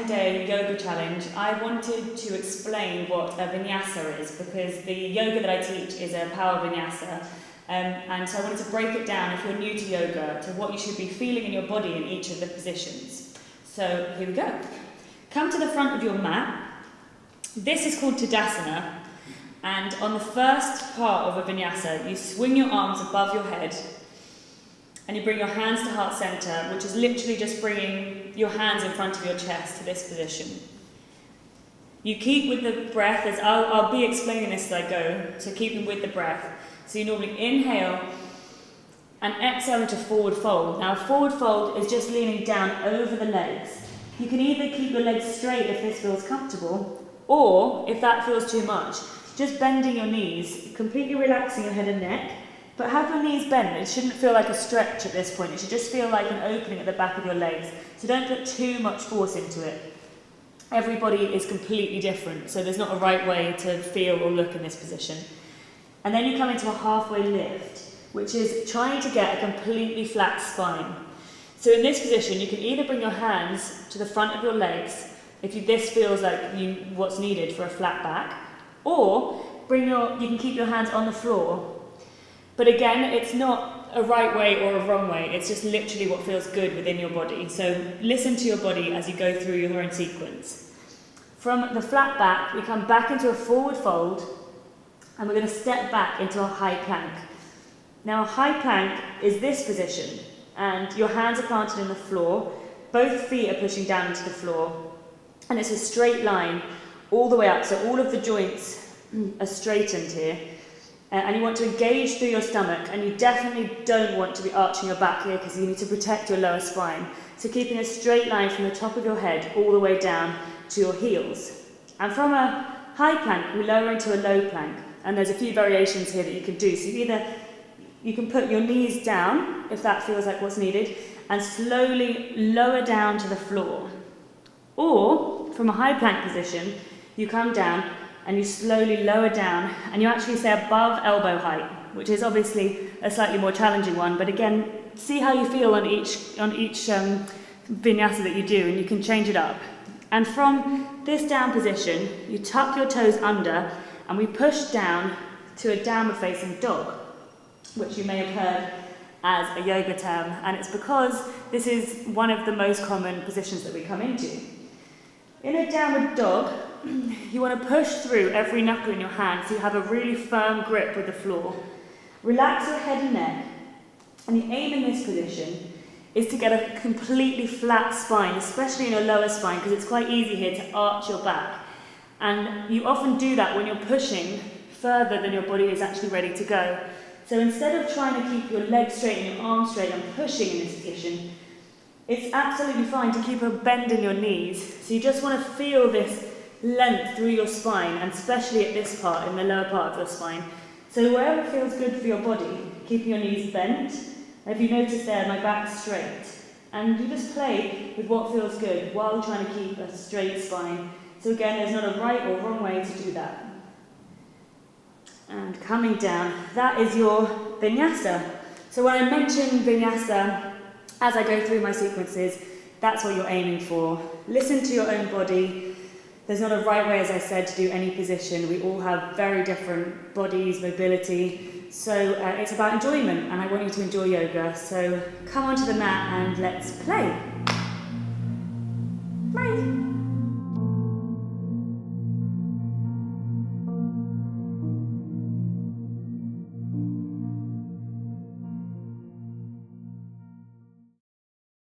10-day yoga challenge, I wanted to explain what a vinyasa is, because the yoga that I teach is a power vinyasa. And so I wanted to break it down, if you're new to yoga, to what you should be feeling in your body in each of the positions. So here we go. Come to the front of your mat. This is called Tadasana. And on the first part of a vinyasa, you swing your arms above your head and you bring your hands to heart center, which is literally just bringing your hands in front of your chest to this position. You keep with the breath, as I'll be explaining this as I go, so keeping with the breath. So you normally inhale and exhale into forward fold. Now forward fold is just leaning down over the legs. You can either keep your legs straight if this feels comfortable, or if that feels too much, just bending your knees, completely relaxing your head and neck, but have your knees bent. It shouldn't feel like a stretch at this point. It should just feel like an opening at the back of your legs. So don't put too much force into it. Everybody is completely different, so there's not a right way to feel or look in this position. And then you come into a halfway lift, which is trying to get a completely flat spine. So in this position, you can either bring your hands to the front of your legs, if this feels like what's needed for a flat back, or you can keep your hands on the floor. But again, it's not a right way or a wrong way, it's just literally what feels good within your body. So listen to your body as you go through your own sequence. From the flat back, we come back into a forward fold, and we're going to step back into a high plank. Now a high plank is this position, and your hands are planted in the floor, both feet are pushing down into the floor, and it's a straight line all the way up, so all of the joints are straightened here. And you want to engage through your stomach, and you definitely don't want to be arching your back here because you need to protect your lower spine. So keeping a straight line from the top of your head all the way down to your heels. And from a high plank, we lower into a low plank. And there's a few variations here that you can do. So you can put your knees down, if that feels like what's needed, and slowly lower down to the floor. Or, from a high plank position, you come down and you slowly lower down, and you actually stay above elbow height, which is obviously a slightly more challenging one, but again, see how you feel on each vinyasa that you do, and you can change it up. And from this down position, you tuck your toes under, and we push down to a downward facing dog, which you may have heard as a yoga term, and it's because this is one of the most common positions that we come into. In a downward dog, you want to push through every knuckle in your hand so you have a really firm grip with the floor. Relax your head and neck, and the aim in this position is to get a completely flat spine, especially in your lower spine, because it's quite easy here to arch your back. And you often do that when you're pushing further than your body is actually ready to go. So instead of trying to keep your legs straight and your arms straight and pushing in this position, it's absolutely fine to keep a bend in your knees. So you just want to feel this length through your spine, and especially at this part, in the lower part of your spine. So wherever feels good for your body, keeping your knees bent. And if you notice there, my back's straight. And you just play with what feels good while trying to keep a straight spine. So again, there's not a right or wrong way to do that. And coming down, that is your vinyasa. So when I mention vinyasa, as I go through my sequences, that's what you're aiming for. Listen to your own body. There's not a right way, as I said, to do any position. We all have very different bodies, mobility. So it's about enjoyment, and I want you to enjoy yoga. So come onto the mat and let's play. Play.